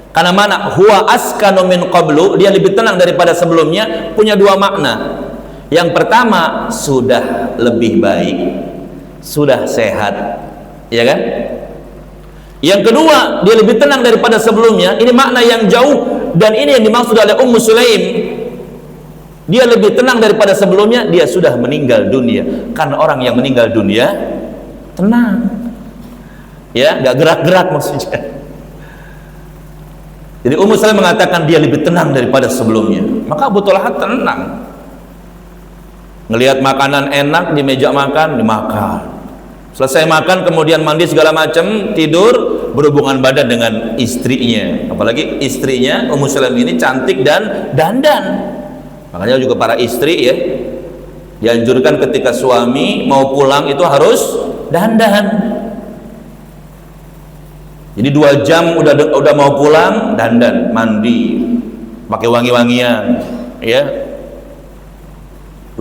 Karena mana huwa askanu min qablu, dia lebih tenang daripada sebelumnya, punya dua makna. Yang pertama, sudah lebih baik, sudah sehat, ya kan? Yang kedua, dia lebih tenang daripada sebelumnya. Ini makna yang jauh, dan ini yang dimaksud oleh Ummu Sulaim. Dia lebih tenang daripada sebelumnya, dia sudah meninggal dunia. Karena orang yang meninggal dunia tenang, ya, nggak gerak-gerak maksudnya. Jadi Ummu Sulaim mengatakan dia lebih tenang daripada sebelumnya. Maka Abu Talha tenang. Ngelihat makanan enak di meja makan, dimakan. Selesai makan kemudian mandi segala macam, tidur, berhubungan badan dengan istrinya. Apalagi istrinya Ummu Sulaim ini cantik dan dandan. Makanya juga para istri, ya, dianjurkan ketika suami mau pulang itu harus dandan. Jadi 2 jam udah mau pulang, dandan, mandi, pakai wangi-wangian, ya.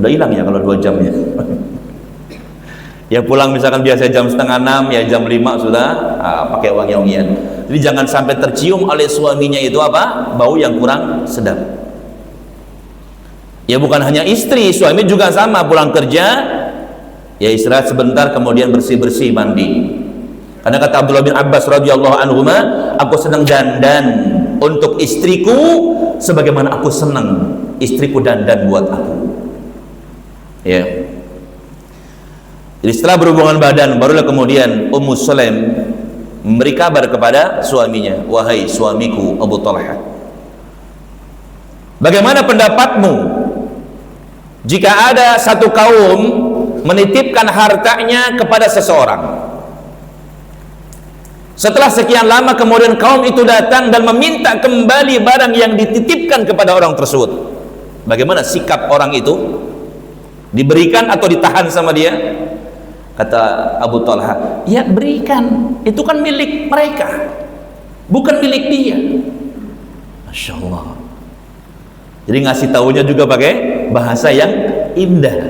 Udah hilang ya kalau 2 jamnya. Ya pulang misalkan biasa jam 5:30, ya jam 5 sudah pakai wangi-wangian. Jadi jangan sampai tercium oleh suaminya itu apa? Bau yang kurang sedap. Ya bukan hanya istri, suami juga sama, pulang kerja Ya istirahat sebentar, kemudian bersih-bersih, mandi. Karena kata Abdullah bin Abbas radhiyallahu anhuma, aku senang dandan untuk istriku sebagaimana aku senang istriku dandan buat aku. Ya. Jadi setelah berhubungan badan, barulah kemudian Ummu Sulaim memberi kabar kepada suaminya, wahai suamiku Abu Talha, bagaimana pendapatmu jika ada satu kaum menitipkan hartanya kepada seseorang, setelah sekian lama kemudian kaum itu datang dan meminta kembali barang yang dititipkan kepada orang tersebut, bagaimana sikap orang itu? Diberikan atau ditahan sama dia? Kata Abu Talha, ya berikan, itu kan milik mereka, bukan milik dia. Masya Allah. Jadi ngasih tahunya juga pakai bahasa yang indah,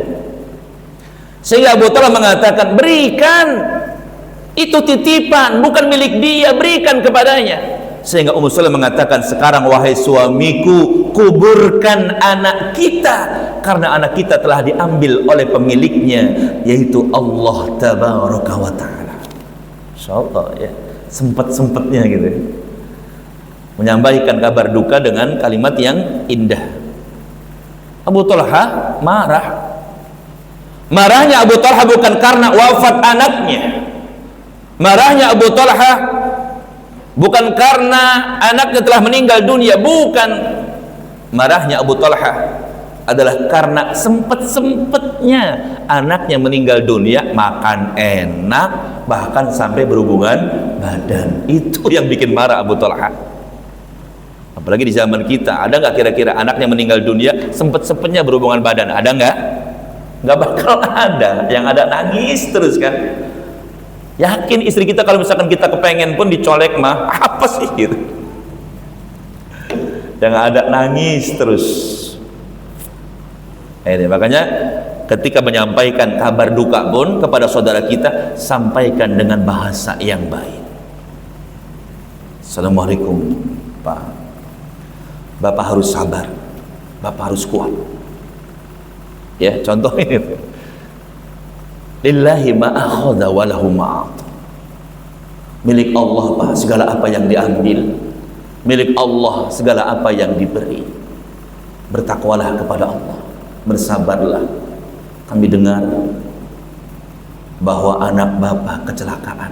sehingga Abu Talha mengatakan, berikan, itu titipan, bukan milik dia, berikan kepadanya. Sehingga Ummu Sulaim mengatakan, sekarang wahai suamiku, kuburkan anak kita, karena anak kita telah diambil oleh pemiliknya, yaitu Allah tabaraka wa ta'ala. Insyaallah ya, sempat-sempatnya gitu ya, menyampaikan kabar duka dengan kalimat yang indah. Abu Talha marah. Marahnya Abu Talha bukan karena wafat anaknya, marahnya Abu Talha bukan karena anaknya telah meninggal dunia, bukan. Marahnya Abu Talha adalah karena sempet-sempetnya anaknya meninggal dunia, makan enak, bahkan sampai berhubungan badan. Itu yang bikin marah Abu Talha. Apalagi di zaman kita, ada nggak kira-kira anaknya meninggal dunia sempet-sempetnya berhubungan badan? Ada nggak? Nggak bakal ada. Yang ada nangis terus kan. Yakin istri kita kalau misalkan kita kepengen pun dicolek mah, apa sih gitu. Yang ada nangis terus. Makanya ketika menyampaikan kabar duka pun kepada saudara kita, sampaikan dengan bahasa yang baik. Assalamualaikum Pak, Bapak harus sabar, Bapak harus kuat. Ya, contoh ini. Lillahi ma akhadha wa lahu ma ata. Milik Allah Pak segala apa yang diambil, milik Allah segala apa yang diberi. Bertakwalah kepada Allah, bersabarlah. Kami dengar bahwa anak Bapak kecelakaan.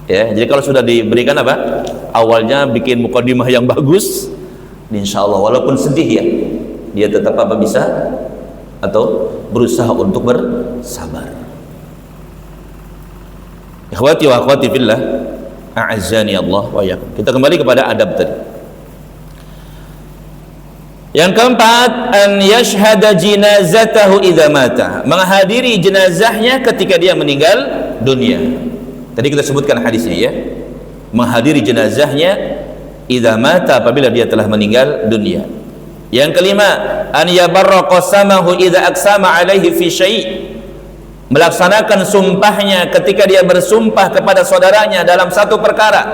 Ya, jadi kalau sudah diberikan apa? Awalnya bikin mukadimah yang bagus, insya Allah walaupun sedih ya, dia tetap apa bisa atau berusaha untuk bersabar. Ikhwati wa akhwati fillah, a'azzani Allah wa iyyakum. Kita kembali kepada adab tadi. Yang keempat, an yashhada jinazatahu idza mata, menghadiri jenazahnya ketika dia meninggal dunia. Tadi kita sebutkan hadisnya ya, menghadiri jenazahnya idza mata, apabila dia telah meninggal dunia. Yang kelima, an yabarra qasamahu idza aqsama alaihi fi syai', melaksanakan sumpahnya ketika dia bersumpah kepada saudaranya dalam satu perkara.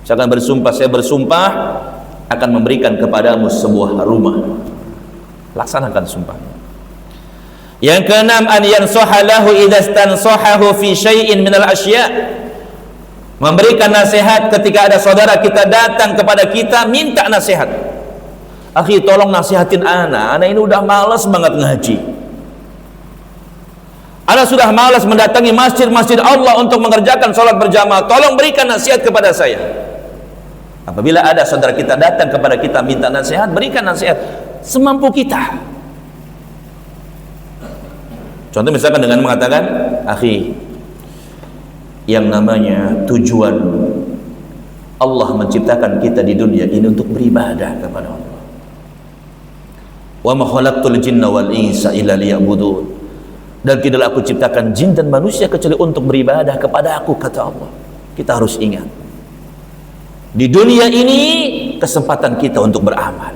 Misalkan bersumpah, saya bersumpah akan memberikan kepadamu sebuah rumah, laksanakan sumpahnya. Yang keenam, an yansaha lahu idza stansahahu fi syai'in minal asya', memberikan nasihat ketika ada saudara kita datang kepada kita minta nasihat. Akhi, tolong nasihatin anak ini udah malas banget ngaji, anak sudah malas mendatangi masjid-masjid Allah untuk mengerjakan sholat berjamaah, tolong berikan nasihat kepada saya. Apabila ada saudara kita datang kepada kita minta nasihat, berikan nasihat semampu kita. Contoh misalkan dengan mengatakan, akhi, yang namanya tujuan Allah menciptakan kita di dunia ini untuk beribadah kepada Allah. Wa ma khalaqtul jinna wal insa illa liya'budun, dan tidaklah aku ciptakan jin dan manusia kecuali untuk beribadah kepada aku, kata Allah. Kita harus ingat, di dunia ini kesempatan kita untuk beramal,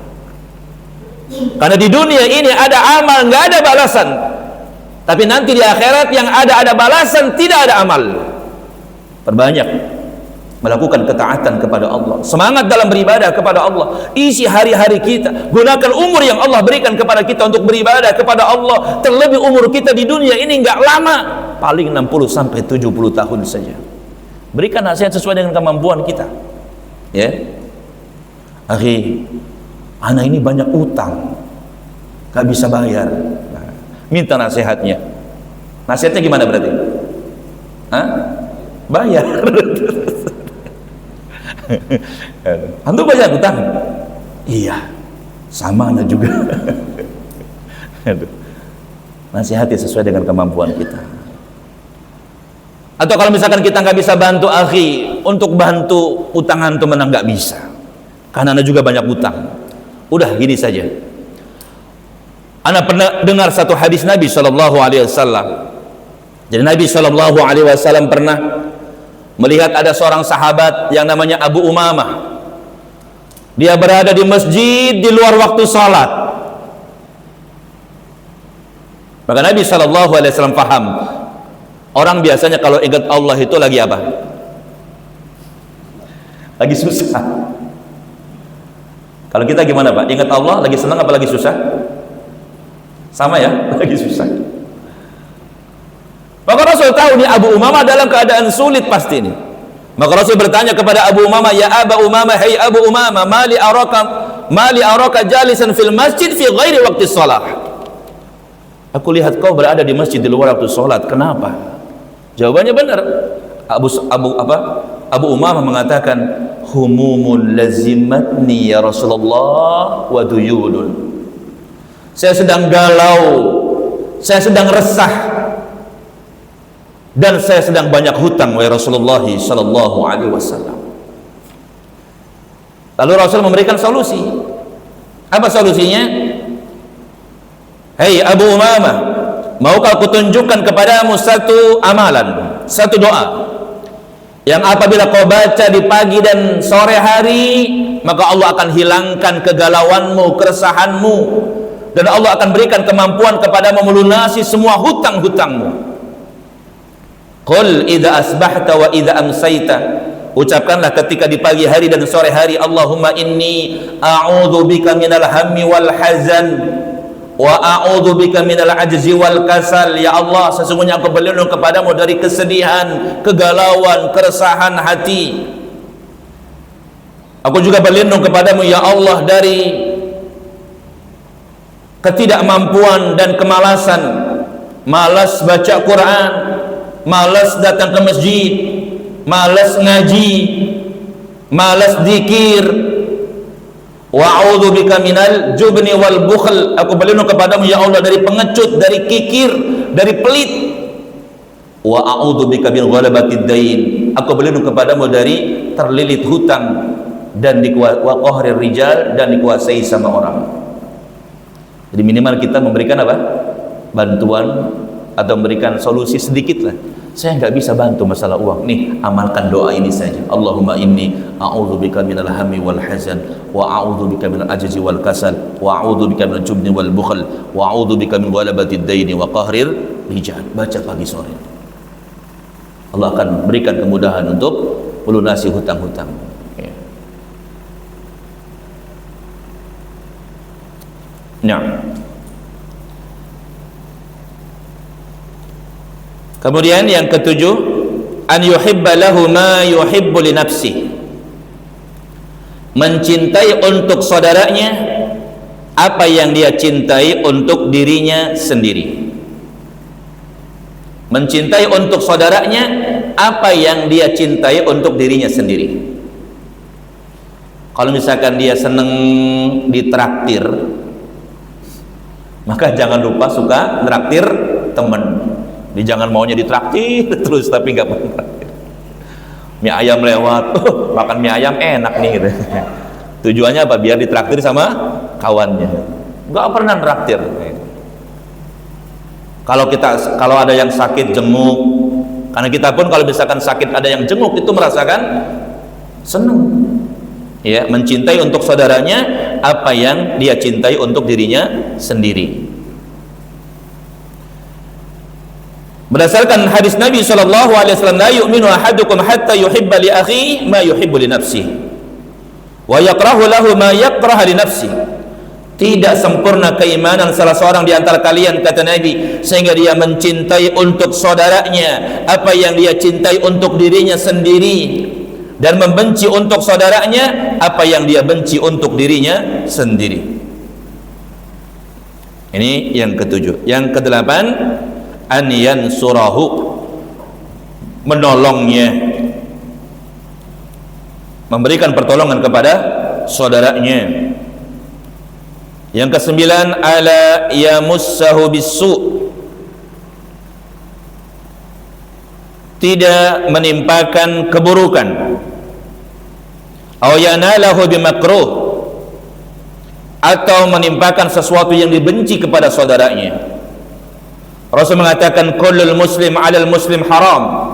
karena di dunia ini ada amal nggak ada balasan, tapi nanti di akhirat yang ada balasan, tidak ada amal. Perbanyak melakukan ketaatan kepada Allah, semangat dalam beribadah kepada Allah. Isi hari-hari kita, gunakan umur yang Allah berikan kepada kita untuk beribadah kepada Allah. Terlebih umur kita di dunia ini nggak lama, paling 60 sampai 70 tahun saja. Berikan nasihat sesuai dengan kemampuan kita. Ya, akhi, anak ini banyak utang, gak bisa bayar. Nah, minta nasihatnya. Nasihatnya gimana berarti? Hah? Bayar. Antum banyak utang? Iya, sama anak juga. Nasihati sesuai dengan kemampuan kita. Atau kalau misalkan kita nggak bisa bantu akhi untuk bantu utang antum, menang nggak bisa, karena anda juga banyak utang. Udah gini saja. Anda pernah dengar satu hadis Nabi SAW. Jadi Nabi SAW pernah melihat ada seorang sahabat yang namanya Abu Umamah. Dia berada di masjid di luar waktu salat. Maka Nabi SAW paham, orang biasanya kalau ingat Allah itu lagi apa? Lagi susah. Kalau kita gimana Pak? Ingat Allah lagi senang apa lagi susah? Sama ya, lagi susah. Maka Rasul tahu nih Abu Umamah dalam keadaan sulit pasti ini. Maka Rasul bertanya kepada Abu Umamah, ya Abu Umamah, hai Abu Umamah, mali araka jalisan fil masjid fi ghairi waqti shalah. Aku lihat kau berada di masjid di luar waktu salat. Kenapa? Jawabannya benar. Abu Umamah mengatakan, humumul lazimatni ya Rasulullah wa duyulun. Saya sedang galau, saya sedang resah, dan saya sedang banyak hutang wahai Rasulullah sallallahu alaihi wasallam. Lalu Rasul memberikan solusi. Apa solusinya? Hei Abu Umamah, maukah aku tunjukkan kepadamu satu amalan, satu doa yang apabila kau baca di pagi dan sore hari, maka Allah akan hilangkan kegalauanmu, keresahanmu, dan Allah akan berikan kemampuan kepadamu melunasi semua hutang-hutangmu. Qul idza asbahta wa idza amsayta, ucapkanlah ketika di pagi hari dan sore hari, Allahumma inni a'udzu bika minal hammi wal hazan wa a'udzu bika minal ajzi wal kasal. Ya Allah, sesungguhnya aku berlindung kepadamu dari kesedihan, kegalauan, keresahan hati. Aku juga berlindung kepadamu ya Allah dari ketidakmampuan dan kemalasan, malas baca Quran, malas datang ke masjid, malas ngaji, malas zikir. Wa a'udzu bika minal jubni wal bukhl. Aku berlindung kepadamu ya Allah dari pengecut, dari kikir, dari pelit. Wa a'udzu bika min ghalabatid dain. Aku berlindung kepadamu dari terlilit hutang dan wa qahrir rijal, dan dikuasai sama orang. Jadi minimal kita memberikan apa? Bantuan atau memberikan solusi sedikit lah. Saya nggak bisa bantu masalah uang, nih amalkan doa ini saja. Allahumma inni a'udzubika minal hammi wal hazan wa a'udzubika minal ajzi wal kasal wa a'udzubika minal jubni wal bukhl wa a'udzubika min ghalabatid daini wa qahrir rijal. Baca pagi sore, Allah akan berikan kemudahan untuk melunasi hutang-hutang. Ya. Nah, kemudian yang ketujuh, an yuhibba lahu ma yuhibbu li nafsi, mencintai untuk saudaranya apa yang dia cintai untuk dirinya sendiri. Mencintai untuk saudaranya apa yang dia cintai untuk dirinya sendiri. Kalau misalkan dia seneng ditraktir, maka jangan lupa suka traktir temen. Dia jangan maunya ditraktir terus tapi nggak pernah traktir. Mie ayam lewat, makan mie ayam enak nih gitu. Tujuannya apa? Biar ditraktir sama kawannya. Nggak pernah traktir. Kalau ada yang sakit jenguk, karena kita pun kalau misalkan sakit ada yang jenguk itu merasakan senang. Ya, mencintai untuk saudaranya apa yang dia cintai untuk dirinya sendiri. Berdasarkan hadis Nabi sallallahu alaihi wasallam, la yu'minu ahadukum hatta yuhibba li akhihi ma yuhibbu li nafsihi wa yakrahu lahu ma yakrahu li nafsihi. Tidak sempurna keimanan salah seorang di antara kalian, kata Nabi, sehingga dia mencintai untuk saudaranya apa yang dia cintai untuk dirinya sendiri, dan membenci untuk saudaranya apa yang dia benci untuk dirinya sendiri. Ini yang ketujuh. Yang kedelapan, an yansurahu, menolongnya, memberikan pertolongan kepada saudaranya. Yang kesembilan, ala yamussahu bisu, tidak menimpakan keburukan, aw yanalahu bimakruh, atau menimpakan sesuatu yang dibenci kepada saudaranya. Rasul mengatakan kullul muslim 'alal muslim haram,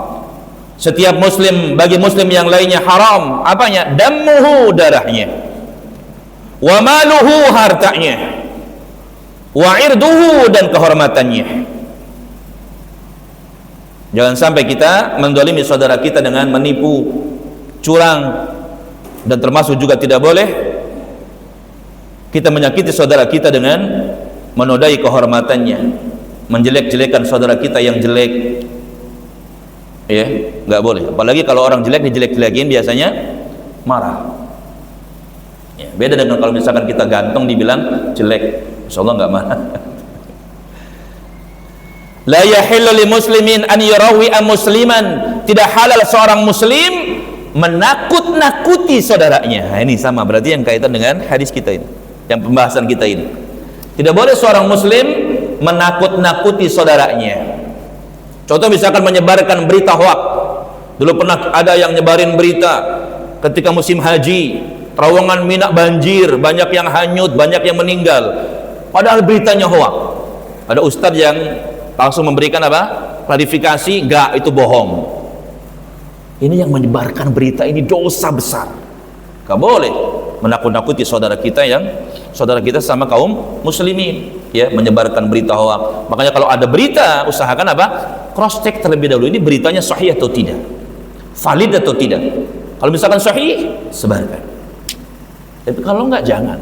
setiap muslim bagi muslim yang lainnya haram. Apanya? Dammuhu, darahnya, wa maluhu, hartanya, wa irduhu, dan kehormatannya. Jangan sampai kita mendolimi saudara kita dengan menipu, curang, dan termasuk juga tidak boleh kita menyakiti saudara kita dengan menodai kehormatannya, menjelek-jelekan saudara kita yang jelek, ya, nggak boleh. Apalagi kalau orang jelek dijelek-jelekin, biasanya marah. Ya, beda dengan kalau misalkan kita ganteng dibilang jelek, insyaallah nggak marah. La yahillu li muslimin an yurawi'a musliman, tidak halal seorang muslim menakut-nakuti saudaranya. Nah, ini sama berarti yang kaitan dengan hadis kita ini, yang pembahasan kita ini. Tidak boleh seorang muslim menakut-nakuti saudaranya. Contoh misalkan menyebarkan berita hoak. Dulu pernah ada yang nyebarin berita ketika musim haji, terowongan Mina banjir, banyak yang hanyut, banyak yang meninggal, padahal beritanya hoak. Ada ustadz yang langsung memberikan apa? Klarifikasi, enggak, itu bohong. Ini yang menyebarkan berita ini dosa besar. Enggak boleh menakut-nakuti saudara kita sama kaum muslimin, ya, menyebarkan berita hoak. Makanya kalau ada berita, usahakan apa? Cross check terlebih dahulu, ini beritanya sahih atau tidak, valid atau tidak. Kalau misalkan sahih, sebarkan. Tapi kalau enggak, jangan,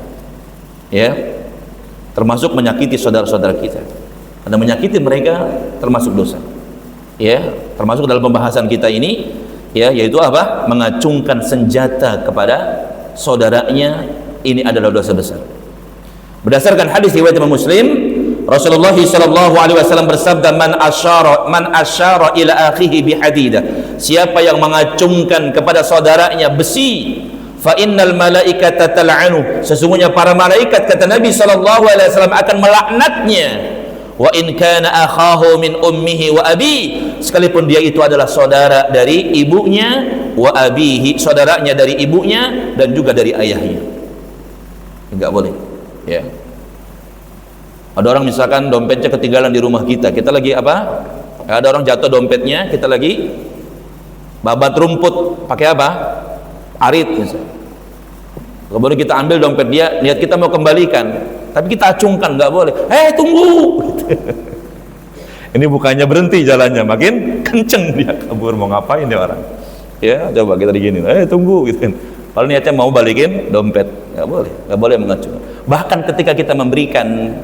ya. Termasuk menyakiti saudara-saudara kita, karena menyakiti mereka termasuk dosa, ya. Termasuk dalam pembahasan kita ini, ya, yaitu apa? Mengacungkan senjata kepada saudaranya, ini adalah dosa besar. Berdasarkan hadis riwayat Imam Muslim, Rasulullah sallallahu alaihi wasallam bersabda, man asyara ila akhihi bihadidah, siapa yang mengacungkan kepada saudaranya besi, fa innal malaikata tal'anu, sesungguhnya para malaikat, kata Nabi sallallahu alaihi wasallam, akan melaknatnya. Wa in kana akhahu min ummihi wa abi, sekalipun dia itu adalah saudara dari ibunya, wa abihi, saudaranya dari ibunya dan juga dari ayahnya. Enggak boleh, ya. Ada orang misalkan dompetnya ketinggalan di rumah kita lagi apa? Ada orang jatuh dompetnya, kita lagi babat rumput pakai apa? Arit misalnya. Kemudian kita ambil dompet dia, niat kita mau kembalikan, tapi kita acungkan, nggak boleh. Tunggu. Ini bukannya berhenti jalannya, makin kenceng dia kabur. Mau ngapain dia orang? Ya, coba kita digini, tunggu gitu. Kalau niatnya mau balikin dompet, nggak boleh mengacung. Bahkan ketika kita memberikan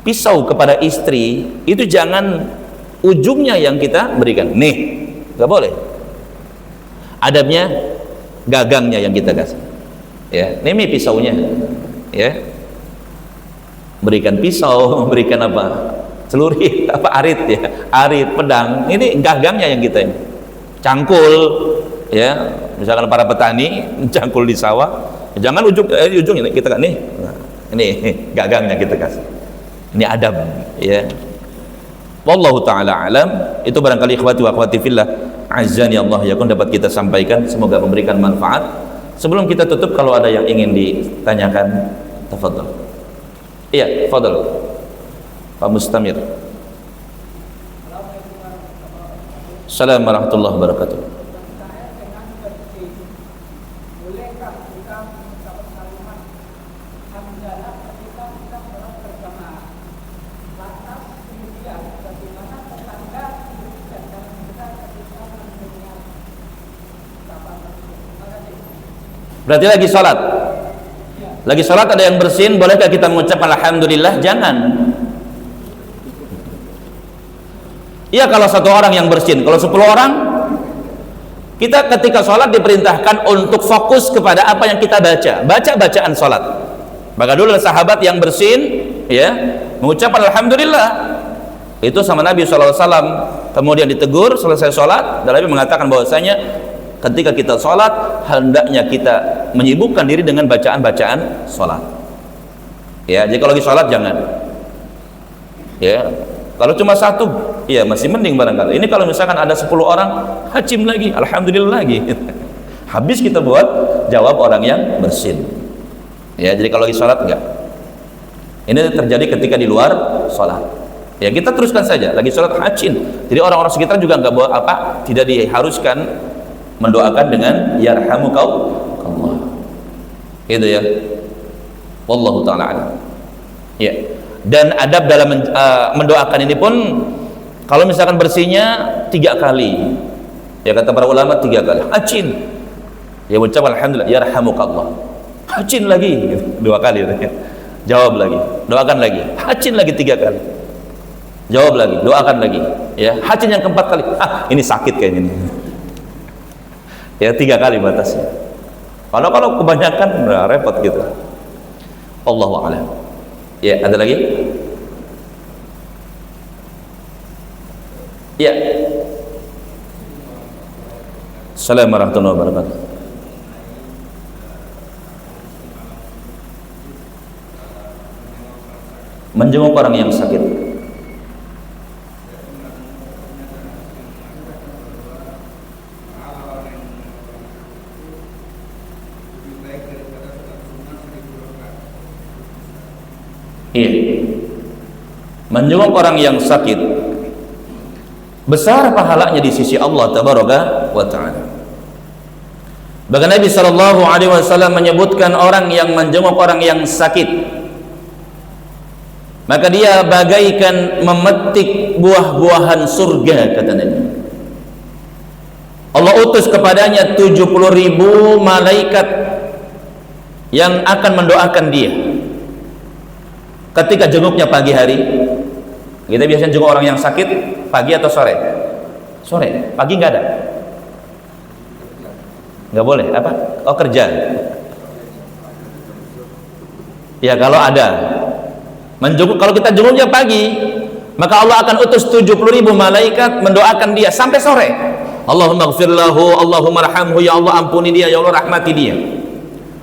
pisau kepada istri, itu jangan ujungnya yang kita berikan. Nih, nggak boleh. Adabnya gagangnya yang kita kasih. Ya, ini pisaunya. Ya, berikan pisau, berikan apa? Celurit, apa, arit, ya, arit, pedang. Ini gagangnya yang kita ini. Cangkul, ya. Misalkan para petani mencangkul di sawah, jangan ujungnya kita kan nih. Nah, ini gagangnya kita kasih. Ini adab, ya. Wallahu taala alam. Itu barangkali ikhwati wa akhwati fillah, azzani Allah yakun, dapat kita sampaikan, semoga memberikan manfaat. Sebelum kita tutup, kalau ada yang ingin ditanyakan, tafadhol. Iya, tafadhol. Pak Mustamir. Assalamualaikum warahmatullahi wabarakatuh. Berarti lagi sholat. Lagi sholat ada yang bersin, bolehkah kita mengucapkan alhamdulillah? Jangan. Iya kalau satu orang yang bersin. Kalau 10 orang, kita ketika sholat diperintahkan untuk fokus kepada apa yang kita baca. Baca bacaan sholat. Maka dulu sahabat yang bersin, ya, mengucapkan alhamdulillah. Itu sama Nabi SAW. Kemudian ditegur selesai sholat, dan Nabi mengatakan bahwasanya ketika kita sholat hendaknya kita menyibukkan diri dengan bacaan-bacaan sholat. Ya, jadi kalau lagi sholat jangan. Ya, kalau cuma satu, ya masih mending barangkali. Ini kalau misalkan ada 10 orang, hajim lagi, alhamdulillah lagi. Habis kita buat jawab orang yang bersin. Ya, jadi kalau lagi sholat enggak. Ini terjadi ketika di luar sholat. Ya, kita teruskan saja. Lagi sholat hajim. Jadi orang-orang sekitar juga enggak bawa apa, tidak diharuskan mendoakan dengan yarhamukallah. Itu ya. Wallahu ta'ala a'lam. Ya. Dan adab dalam mendoakan ini pun, kalau misalkan bersihnya 3 kali. Ya kata para ulama 3 kali. Hajin. Ya ucap alhamdulillah yarhamukallah. Hajin lagi 2 kali. Jawab lagi. Doakan lagi. Hajin lagi 3 kali. Jawab lagi. Doakan lagi. Ya, hajin yang keempat kali. Ah, ini sakit kayaknya ini. Ya 3 kali batasnya. Kalau kebanyakan nah, repot gitu. Allahu a'lam. Ya, ada lagi? Ya. Assalamualaikum warahmatullahi wabarakatuh. Menjenguk orang yang sakit. Iya. Menjenguk orang yang sakit besar pahalanya di sisi Allah tabaraka wa ta'ala. Bahkan Nabi sallallahu alaihi wasallam menyebutkan orang yang menjenguk orang yang sakit, maka dia bagaikan memetik buah-buahan surga, kata Nabi. Allah utus kepadanya 70.000 malaikat yang akan mendoakan dia ketika jenguknya pagi hari. Kita biasanya jenguk orang yang sakit pagi atau sore? Sore. Pagi nggak ada? Nggak boleh. Apa? Oh, kerja. Ya kalau ada. Menjenguk, kalau kita jenguknya pagi, maka Allah akan utus 70.000 malaikat mendoakan dia sampai sore. Allahumma gfir lahu, Allahumma rahamhu, ya Allah ampuni dia, ya Allah rahmati dia.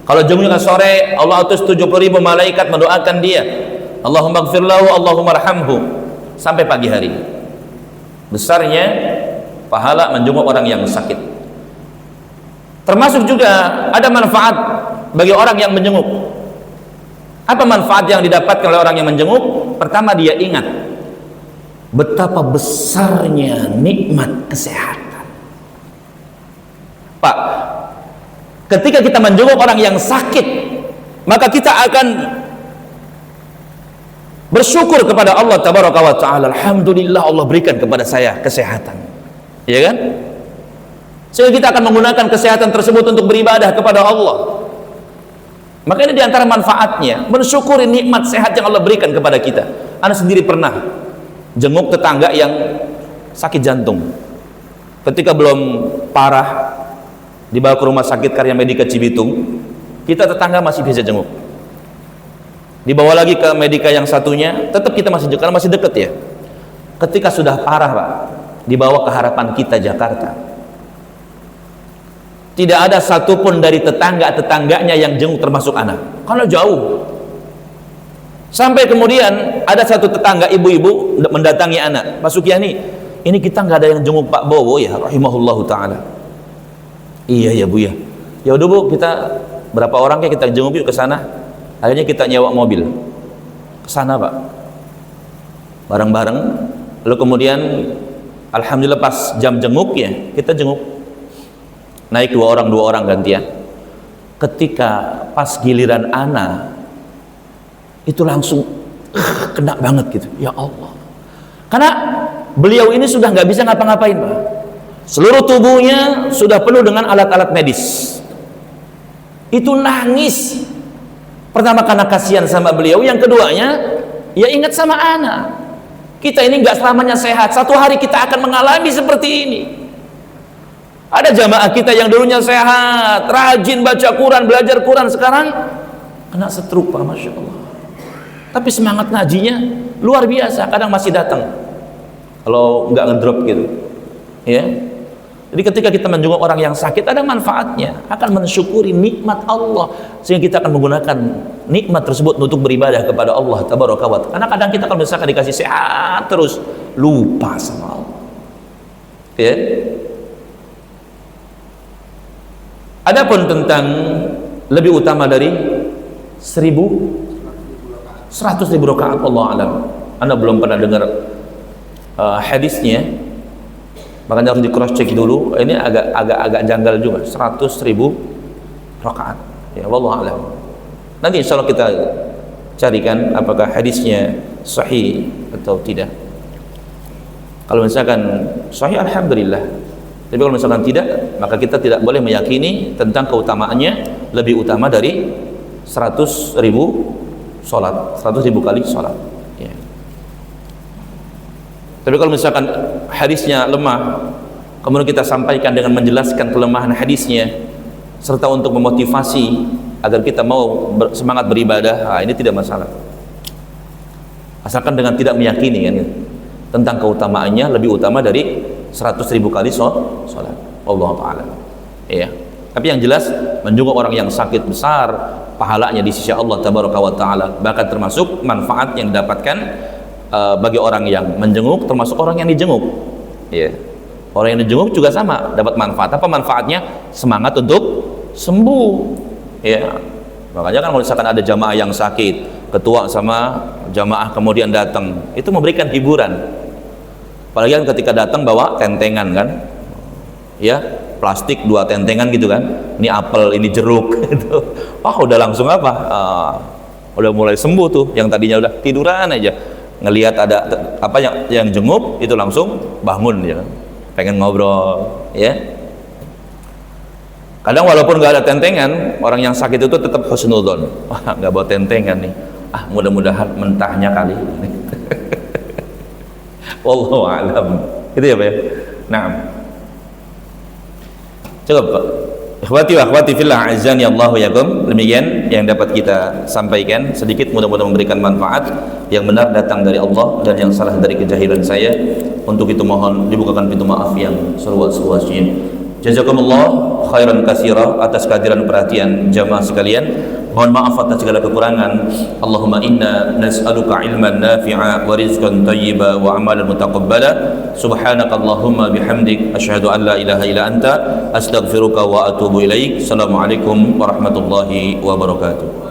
Kalau jenguknya sore, Allah utus 70.000 malaikat mendoakan dia. Allahumma gfir lahu, Allahumma rahamhu, sampai pagi hari. Besarnya pahala menjenguk orang yang sakit. Termasuk juga ada manfaat bagi orang yang menjenguk. Apa manfaat yang didapatkan oleh orang yang menjenguk? Pertama, dia ingat betapa besarnya nikmat kesehatan. Pak, ketika kita menjenguk orang yang sakit, maka kita akan bersyukur kepada Allah tabaraka wa ta'ala. Alhamdulillah Allah berikan kepada saya kesehatan, ya kan? Sehingga kita akan menggunakan kesehatan tersebut untuk beribadah kepada Allah. Maka ini diantara manfaatnya, mensyukuri nikmat sehat yang Allah berikan kepada kita. Anda sendiri pernah jenguk tetangga yang sakit jantung, ketika belum parah dibawa ke rumah sakit Karya Medika Cibitung, kita tetangga masih bisa jenguk. Dibawa lagi ke Medika yang satunya, tetap kita masih jenguk karena masih dekat ya. Ketika sudah parah Pak, dibawa ke Harapan Kita Jakarta, tidak ada satupun dari tetangga-tetangganya yang jenguk, termasuk anak, karena jauh. Sampai kemudian ada satu tetangga ibu-ibu mendatangi anak, Pak Sukiani, ini kita nggak ada yang jenguk Pak Bowo ya, rahimahullahu ta'ala. Iya ya Bu ya. Ya udah Bu, kita berapa orang kayak kita jenguk yuk ke sana. Akhirnya kita nyewa mobil ke sana Pak, bareng-bareng. Lalu kemudian alhamdulillah pas jam jenguk ya, kita jenguk. Naik dua orang gantian. Ketika pas giliran ana, itu langsung kena banget gitu. Ya Allah. Karena beliau ini sudah nggak bisa ngapa-ngapain Pak. seluruh tubuhnya sudah penuh dengan alat-alat medis. Itu nangis. Pertama karena kasihan sama beliau, yang keduanya ya ingat sama anak. Kita ini nggak selamanya sehat. Satu hari kita akan mengalami seperti ini. Ada jamaah kita yang dulunya sehat, rajin baca Quran, belajar Quran, sekarang kena stroke, Pak, Masya Allah. Tapi semangat ngajinya luar biasa, kadang masih datang kalau nggak ngedrop gitu ya. Jadi ketika kita menjenguk orang yang sakit, ada manfaatnya, akan mensyukuri nikmat Allah, sehingga kita akan menggunakan nikmat tersebut untuk beribadah kepada Allah tabaraka wa ta'ala. Karena kadang kita kalau misalkan dikasih sehat terus lupa sama Allah ya. Adapun tentang lebih utama dari 100.000 rakaat, Allah alam. Anda belum pernah dengar hadisnya, makanya harus di cross check dulu. Ini agak janggal juga, 100.000 rakaat ya, wallahu alam. Nanti insya Allah kita carikan apakah hadisnya sahih atau tidak. Kalau misalkan sahih, alhamdulillah. Tapi kalau misalkan tidak, maka kita tidak boleh meyakini tentang keutamaannya lebih utama dari 100.000 sholat, 100.000 kali sholat ya. Tapi kalau misalkan hadisnya lemah, kemudian kita sampaikan dengan menjelaskan kelemahan hadisnya serta untuk memotivasi agar kita mau semangat beribadah, ini tidak masalah, asalkan dengan tidak meyakini kan, tentang keutamaannya lebih utama dari 100.000 kali sholat. Allah Ta'ala ya. Tapi yang jelas menjenguk orang yang sakit besar pahalanya di sisi Allah Tabaraka wa Ta'ala, bahkan termasuk manfaat yang didapatkan bagi orang yang menjenguk, termasuk orang yang dijenguk ya. Orang yang dijenguk juga sama dapat manfaat. Apa manfaatnya? Semangat untuk sembuh ya. Makanya kan kalau misalkan ada jamaah yang sakit, ketua sama jamaah kemudian datang, itu memberikan hiburan. Apalagi kan ketika datang bawa tentengan kan ya, plastik 2 tentengan gitu kan, ini apel, ini jeruk gitu. Wah, udah langsung apa, udah mulai sembuh tuh. Yang tadinya udah tiduran aja, ngelihat ada apa yang jenguk, itu langsung bangun ya, pengen ngobrol ya. Kadang walaupun nggak ada tentengan, orang yang sakit itu tetap husnudzon. Wah, nggak bawa tentengan nih, mudah-mudahan mentahnya kali. Wallahu a'lam. Itu ya Pak ya. Nah, cukup Pak. Ikhwati wa akhwati fillah, azani Allah wa yakum. Demikian yang dapat kita sampaikan sedikit, mudah-mudahan memberikan manfaat. Yang benar datang dari Allah dan yang salah dari kejahilan saya. Untuk itu mohon dibukakan pintu maaf yang seluas-luasnya. Jazakumullah khairan katsira atas kehadiran perhatian jamaah sekalian. Mohon maaf atas segala kekurangan. Allahumma inna nas'aluka ilman nafi'a wa rizqan thayyiba wa amalan mutaqabbala. Subhanakallahumma bihamdik asyhadu an la ilaha illa anta astaghfiruka wa atubu ilaik. Assalamualaikum warahmatullahi wabarakatuh.